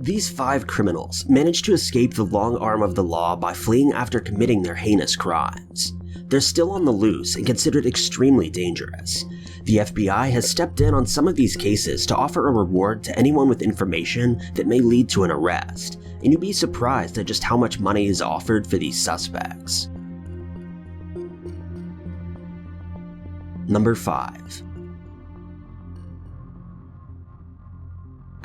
These 5 criminals managed to escape the long arm of the law by fleeing after committing their heinous crimes. They're still on the loose and considered extremely dangerous. The FBI has stepped in on some of these cases to offer a reward to anyone with information that may lead to an arrest, and you'd be surprised at just how much money is offered for these suspects. Number 5.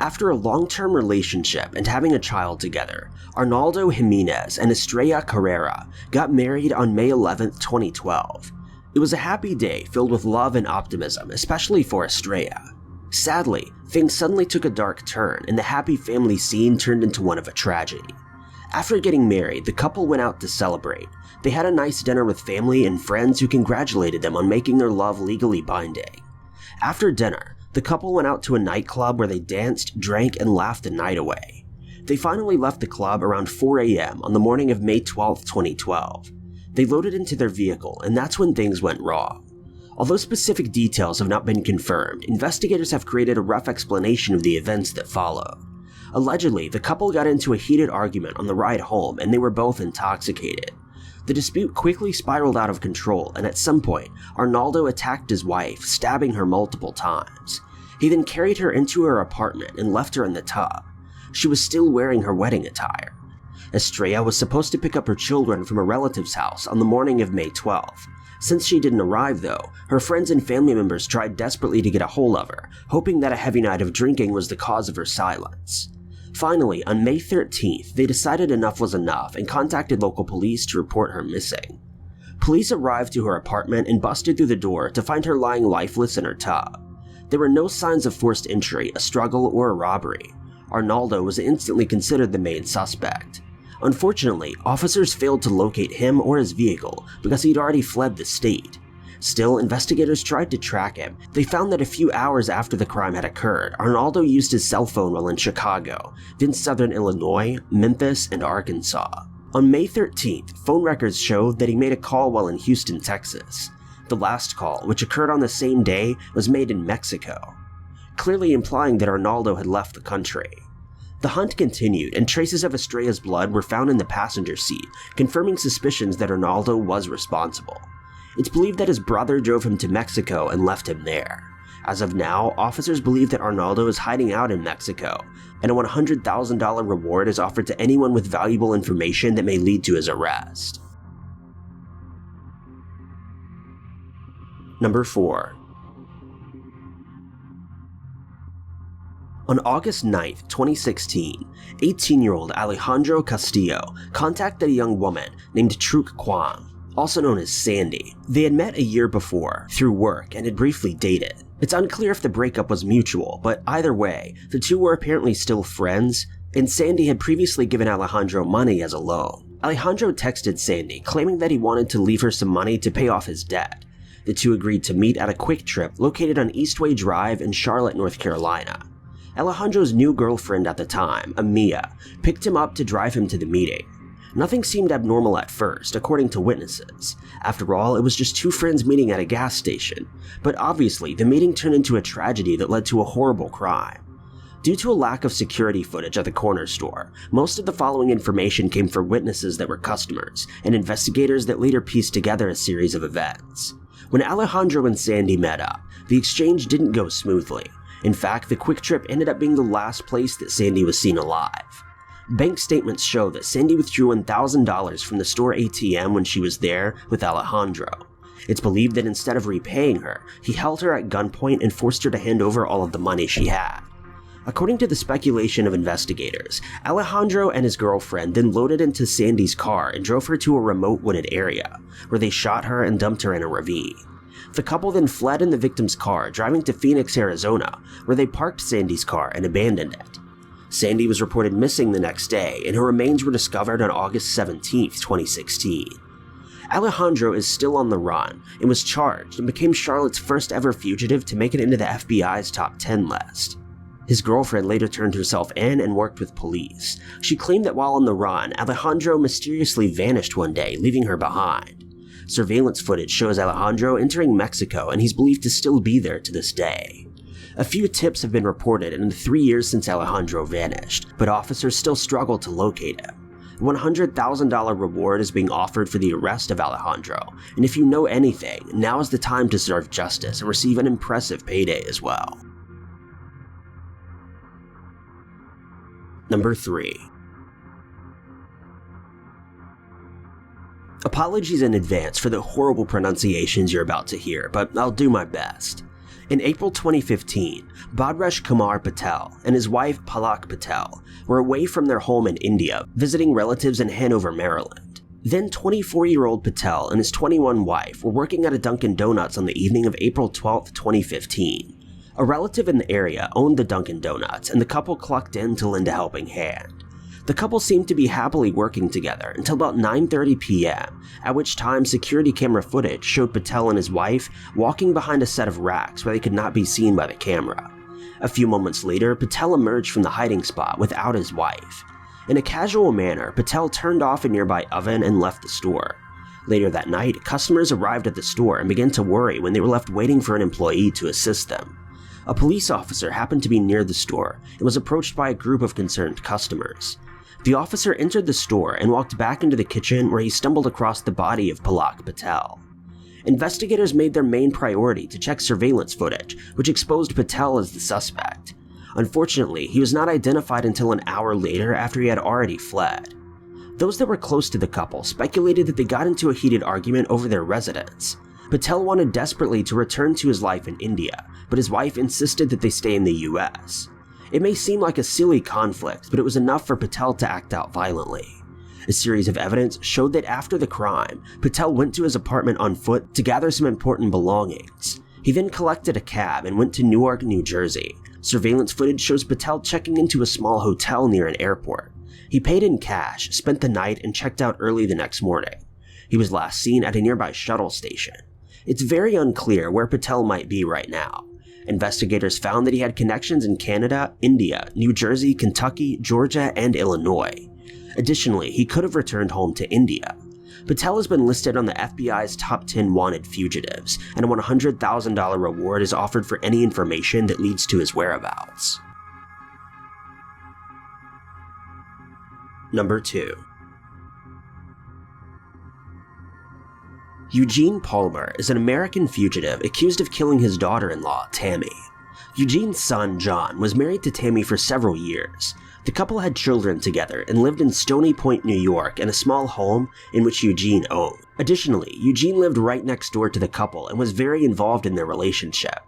After a long-term relationship and having a child together, Arnaldo Jimenez and Estrella Carrera got married on May 11, 2012. It was a happy day filled with love and optimism, especially for Estrella. Sadly, things suddenly took a dark turn and the happy family scene turned into one of a tragedy. After getting married, the couple went out to celebrate. They had a nice dinner with family and friends who congratulated them on making their love legally binding. After dinner, the couple went out to a nightclub where they danced, drank, and laughed the night away. They finally left the club around 4 a.m. on the morning of May 12, 2012. They loaded into their vehicle, and that's when things went wrong. Although specific details have not been confirmed, investigators have created a rough explanation of the events that followed. Allegedly, the couple got into a heated argument on the ride home, and they were both intoxicated. The dispute quickly spiraled out of control, and at some point, Arnaldo attacked his wife, stabbing her multiple times. He then carried her into her apartment and left her in the tub. She was still wearing her wedding attire. Estrella was supposed to pick up her children from a relative's house on the morning of May 12th. Since she didn't arrive though, her friends and family members tried desperately to get a hold of her, hoping that a heavy night of drinking was the cause of her silence. Finally, on May 13th, they decided enough was enough and contacted local police to report her missing. Police arrived to her apartment and busted through the door to find her lying lifeless in her tub. There were no signs of forced entry, a struggle, or a robbery. Arnaldo was instantly considered the main suspect. Unfortunately, officers failed to locate him or his vehicle because he'd already fled the state. Still, investigators tried to track him. They found that a few hours after the crime had occurred, Arnaldo used his cell phone while in Chicago, then southern Illinois, Memphis, and Arkansas. On May 13th, phone records showed that he made a call while in Houston, Texas. The last call, which occurred on the same day, was made in Mexico, clearly implying that Arnaldo had left the country. The hunt continued, and traces of Estrella's blood were found in the passenger seat, confirming suspicions that Arnaldo was responsible. It's believed that his brother drove him to Mexico and left him there. As of now, officers believe that Arnaldo is hiding out in Mexico, and a $100,000 reward is offered to anyone with valuable information that may lead to his arrest. Number 4. On August 9, 2016, 18-year-old Alejandro Castillo contacted a young woman named Truc Quang, also known as Sandy. They had met a year before through work and had briefly dated. It's unclear if the breakup was mutual, but either way, the two were apparently still friends, and Sandy had previously given Alejandro money as a loan. Alejandro texted Sandy, claiming that he wanted to leave her some money to pay off his debt. The two agreed to meet at a Quick Trip located on Eastway Drive in Charlotte, North Carolina. Alejandro's new girlfriend at the time, Amia, picked him up to drive him to the meeting. Nothing seemed abnormal at first, according to witnesses. After all, it was just two friends meeting at a gas station. But obviously, the meeting turned into a tragedy that led to a horrible crime. Due to a lack of security footage at the corner store, most of the following information came from witnesses that were customers, and investigators that later pieced together a series of events. When Alejandro and Sandy met up, the exchange didn't go smoothly. In fact, the Quick Trip ended up being the last place that Sandy was seen alive. Bank statements show that Sandy withdrew $1,000 from the store ATM when she was there with Alejandro. It's believed that instead of repaying her, he held her at gunpoint and forced her to hand over all of the money she had. According to the speculation of investigators, Alejandro and his girlfriend then loaded into Sandy's car and drove her to a remote wooded area, where they shot her and dumped her in a ravine. The couple then fled in the victim's car, driving to Phoenix, Arizona, where they parked Sandy's car and abandoned it. Sandy was reported missing the next day, and her remains were discovered on August 17, 2016. Alejandro is still on the run and was charged and became Charlotte's first ever fugitive to make it into the FBI's top 10 list. His girlfriend later turned herself in and worked with police. She claimed that while on the run, Alejandro mysteriously vanished one day, leaving her behind. Surveillance footage shows Alejandro entering Mexico, and he's believed to still be there to this day. A few tips have been reported in the 3 years since Alejandro vanished, but officers still struggle to locate him. A $100,000 reward is being offered for the arrest of Alejandro, and if you know anything, now is the time to serve justice and receive an impressive payday as well. Number 3. Apologies in advance for the horrible pronunciations you're about to hear, but I'll do my best. In April 2015, Bodrush Kumar Patel and his wife Palak Patel were away from their home in India, visiting relatives in Hanover, Maryland. Then 24-year-old Patel and his 21 wife were working at a Dunkin' Donuts on the evening of April 12, 2015. A relative in the area owned the Dunkin' Donuts, and the couple clocked in to lend a helping hand. The couple seemed to be happily working together until about 9:30 p.m., at which time security camera footage showed Patel and his wife walking behind a set of racks where they could not be seen by the camera. A few moments later, Patel emerged from the hiding spot without his wife. In a casual manner, Patel turned off a nearby oven and left the store. Later that night, customers arrived at the store and began to worry when they were left waiting for an employee to assist them. A police officer happened to be near the store and was approached by a group of concerned customers. The officer entered the store and walked back into the kitchen where he stumbled across the body of Palak Patel. Investigators made their main priority to check surveillance footage, which exposed Patel as the suspect. Unfortunately, he was not identified until an hour later after he had already fled. Those that were close to the couple speculated that they got into a heated argument over their residence. Patel wanted desperately to return to his life in India, but his wife insisted that they stay in the US. It may seem like a silly conflict, but it was enough for Patel to act out violently. A series of evidence showed that after the crime, Patel went to his apartment on foot to gather some important belongings. He then collected a cab and went to Newark, New Jersey. Surveillance footage shows Patel checking into a small hotel near an airport. He paid in cash, spent the night, and checked out early the next morning. He was last seen at a nearby shuttle station. It's very unclear where Patel might be right now. Investigators found that he had connections in Canada, India, New Jersey, Kentucky, Georgia, and Illinois. Additionally, he could have returned home to India. Patel has been listed on the FBI's top 10 wanted fugitives, and a $100,000 reward is offered for any information that leads to his whereabouts. Number 2. Eugene Palmer is an American fugitive accused of killing his daughter-in-law, Tammy. Eugene's son, John, was married to Tammy for several years. The couple had children together and lived in Stony Point, New York, in a small home in which Eugene owned. Additionally, Eugene lived right next door to the couple and was very involved in their relationship.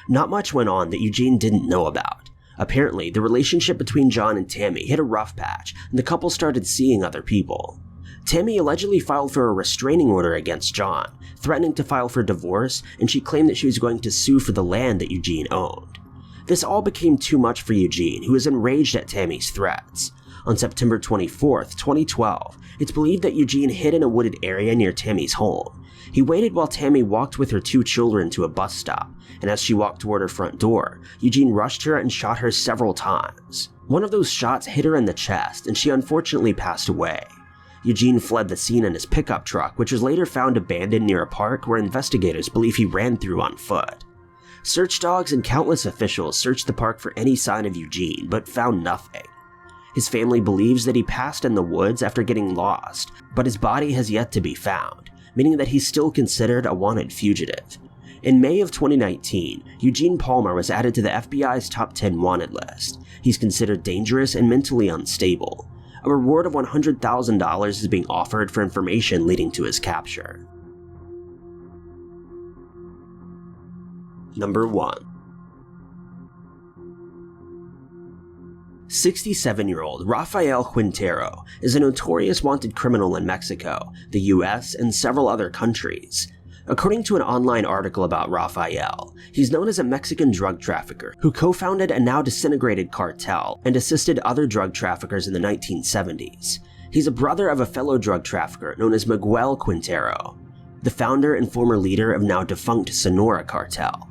Not much went on that Eugene didn't know about. Apparently, the relationship between John and Tammy hit a rough patch, and the couple started seeing other people. Tammy allegedly filed for a restraining order against John, threatening to file for divorce, and she claimed that she was going to sue for the land that Eugene owned. This all became too much for Eugene, who was enraged at Tammy's threats. On September 24, 2012, it's believed that Eugene hid in a wooded area near Tammy's home. He waited while Tammy walked with her 2 children to a bus stop, and as she walked toward her front door, Eugene rushed her and shot her several times. One of those shots hit her in the chest, and she unfortunately passed away. Eugene fled the scene in his pickup truck, which was later found abandoned near a park where investigators believe he ran through on foot. Search dogs and countless officials searched the park for any sign of Eugene, but found nothing. His family believes that he passed in the woods after getting lost, but his body has yet to be found, meaning that he's still considered a wanted fugitive. In May of 2019, Eugene Palmer was added to the FBI's top 10 wanted list. He's considered dangerous and mentally unstable. A reward of $100,000 is being offered for information leading to his capture. Number 1. 67-year-old Rafael Quintero is a notorious wanted criminal in Mexico, the US, and several other countries. According to an online article about Rafael, he's known as a Mexican drug trafficker who co-founded a now disintegrated cartel and assisted other drug traffickers in the 1970s. He's a brother of a fellow drug trafficker known as Miguel Quintero, the founder and former leader of now defunct Sonora cartel.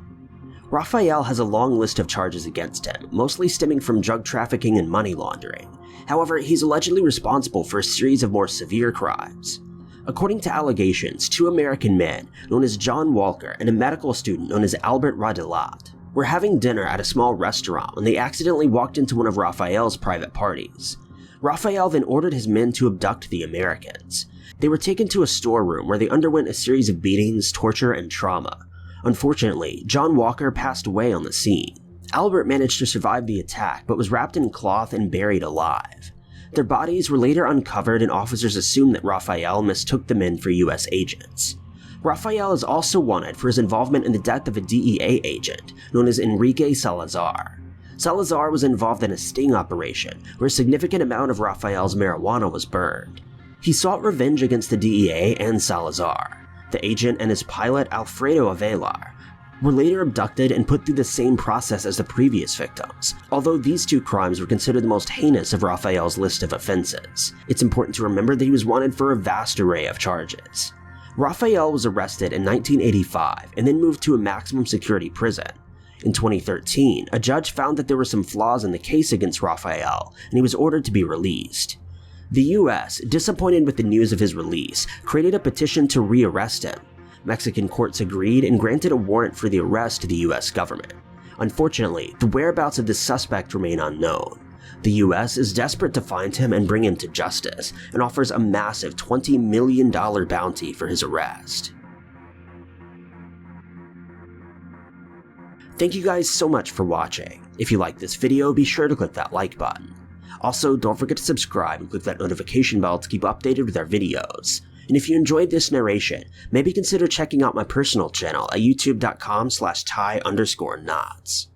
Rafael has a long list of charges against him, mostly stemming from drug trafficking and money laundering. However, he's allegedly responsible for a series of more severe crimes. According to allegations, 2 American men, known as John Walker and a medical student known as Albert Radelat, were having dinner at a small restaurant when they accidentally walked into one of Rafael's private parties. Rafael then ordered his men to abduct the Americans. They were taken to a storeroom where they underwent a series of beatings, torture, and trauma. Unfortunately, John Walker passed away on the scene. Albert managed to survive the attack but was wrapped in cloth and buried alive. Their bodies were later uncovered and officers assumed that Rafael mistook the men for US agents. Rafael is also wanted for his involvement in the death of a DEA agent known as Enrique Salazar. Salazar was involved in a sting operation where a significant amount of Rafael's marijuana was burned. He sought revenge against the DEA and Salazar. The agent and his pilot Alfredo Avelar were later abducted and put through the same process as the previous victims, although these 2 crimes were considered the most heinous of Rafael's list of offenses. It's important to remember that he was wanted for a vast array of charges. Rafael was arrested in 1985 and then moved to a maximum security prison. In 2013, a judge found that there were some flaws in the case against Rafael, and he was ordered to be released. The US, disappointed with the news of his release, created a petition to re-arrest him. Mexican courts agreed and granted a warrant for the arrest to the US government. Unfortunately, the whereabouts of this suspect remain unknown. The US is desperate to find him and bring him to justice, and offers a massive $20 million bounty for his arrest. Thank you guys so much for watching. If you liked this video, be sure to click that like button. Also, don't forget to subscribe and click that notification bell to keep updated with our videos. And if you enjoyed this narration, maybe consider checking out my personal channel at youtube.com/Ty_knots.